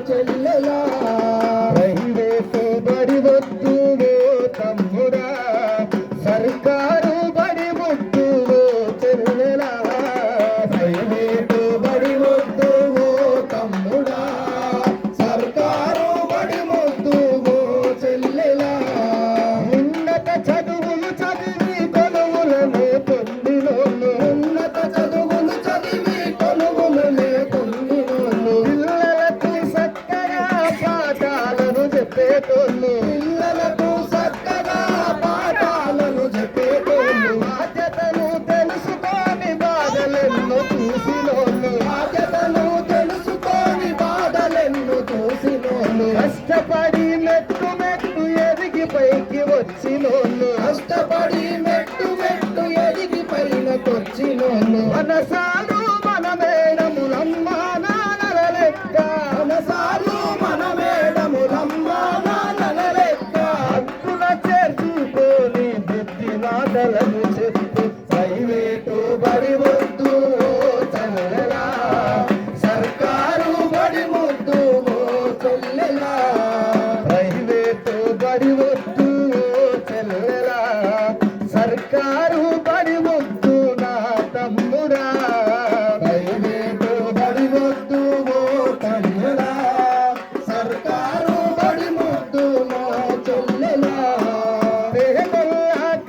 చెల్లెలా ప్రైవేటు బడి వద్దు తమ్ముడా సర్కారు బడి వద్దు చెల్లెలా ప్రైవేటు బడి వద్దు తమ్ముడా సర్కారు బడి వద్దు చెల్లెలా ఉన్నత చదువులు చదివి కొలువులనే పొందినోళ్ళు ఉన్నత చదువులు చదివి కొలువులనే పొందినోళ్ళు పిల్లలకు చక్కగా పాఠాలను చెప్పేటోళ్ళు పిల్లలకు చక్కగా పాఠాలను చెప్పేటోళ్ళు బాధ్యతను తెలుసుకొని బాధలెన్నో చూసినోళ్ళు బాధ్యతను తెలుసుకొని బాధలెన్నో చూసినోళ్ళు కష్టపడి మెట్టు మెట్టు ఎదిగి పైకి వచ్చినోళ్ళు కష్టపడి మెట్టు మెట్టు ఎదిగి పైనకొచ్చినోళ్ళు మనసాలు మన మేడములమ్మ నాన్నల లెక్క మనసాలు మన మేడములమ్మ నాన్నల లెక్క హక్కుల చేర్చుకొని బుద్ధి మాటలను చెప్పు ప్రైవేటు బడి వద్దు చెల్లెలా సర్కారు బడి ముద్దు చెల్లెలా ప్రైవేటు బడి వద్దు చెల్లెలా సర్కారు బడి వద్దు నా తమ్ముడా ప్రైవేటు బడి వద్దు తమ్ముడా సర్కారు బడి వద్దు నా చెల్లెలా పేదోళ్ళ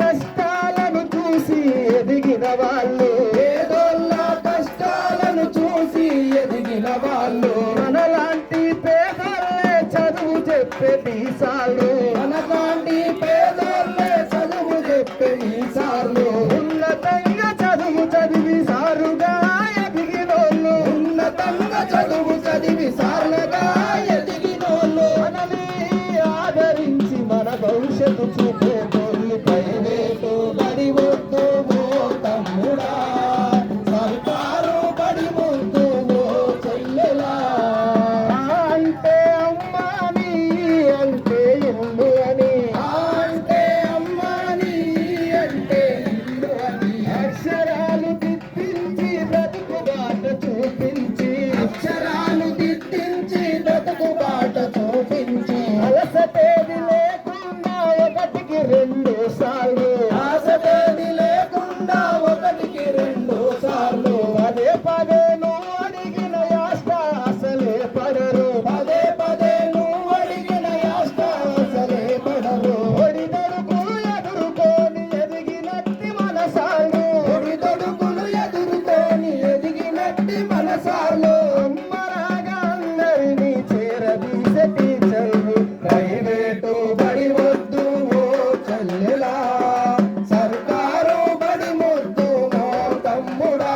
కష్టాలను చూసి ఎదిగిన వాళ్ళు పేదోళ్ళ కష్టాలను చూసి ఎదిగిన వాళ్ళు మనలాంటి పేదోళ్ళే చదువు చెప్పే తీసాలు మనలాంటి పేదోళ్ళే చదువు చెప్పే తీసాలు ఉన్నతంగా చదువు చదివి సారుగా ఎదిగినోళ్ళు ఉన్నతంగా చదువు చదివి సారుగా ఎదిగినోళ్ళు మనని ఆదరించి మన భవిష్యత్తు చూపేటోళ్ళు ప్రైవేటు బడి వద్దు తమ్ముడా సర్కారు బడి వద్దు చెల్లెలా అంటే అమ్మాని అంటే ఇల్లు అని అంటే అమ్మాని అంటే ఇల్లు అని అక్షరాలు దిద్దించి బ్రతుకు బాట చూపించి అక్షరాలు దిద్దించి బ్రతుకు బాట చూపించి అలసటేది లేకుండా ఒకటికి రెండు సార్లు ఆసటేది లేకుండా ఒకటికి రెండు సార్లు పదే పదే నువ్వు అడిగిన యాష్ట అసలే పడరు పదే పదే నువ్వు అడిగిన యాష్ట అసలే పడరు ఒడిదొడుకులు ఎదుర్కొని ఎదిగినట్టి మనసాలు ఒడిదొడుకులు ఎదుర్కొని ఎదిగినట్టి మనసాలు అమ్మరాగా అందరినీ చేరదీసే టీచర్లు ప్రైవేటు బడి వద్దు చెల్లెలా సర్కారు బడి వద్దు తమ్ముడా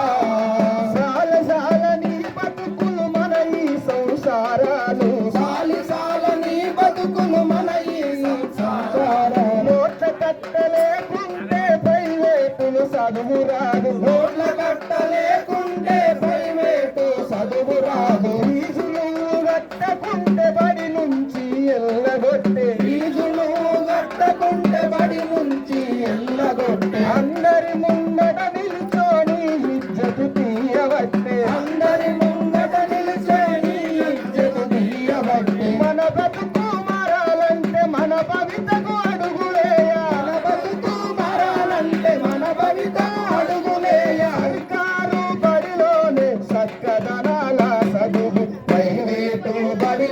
సాల సాల నీ బతుకులు మన ఈ సంసారాలు సాలి సాల నీ బతుకులు మన ఈ సంసారాలు నోట్ల కట్టలేకుంటే ప్రైవేటులు చదువు రాదు నోట్ల కట్టలేకుంటే ప్రైవేటు చదువు రాదు ఫీజులు కట్టకుంటే బడి నుంచి ఎల్లగొట్టే ఫీజులు కట్టకుంటే బడి నుంచి ఎల్లగొట్టే అందరి ముందట నిల్చొని ఇజ్జతు తీయవట్టే అందరి ముందట నిల్చొని ఇజ్జతు తీయవట్టే మన బతుకు మారాలంటే మన భవితకు అడుగులేయ మన బతుకు మారాలంటే మన భవితకు అడుగులేయ సర్కారు బడిలోనే చక్కదనాల చదువు ప్రైవేటు బడి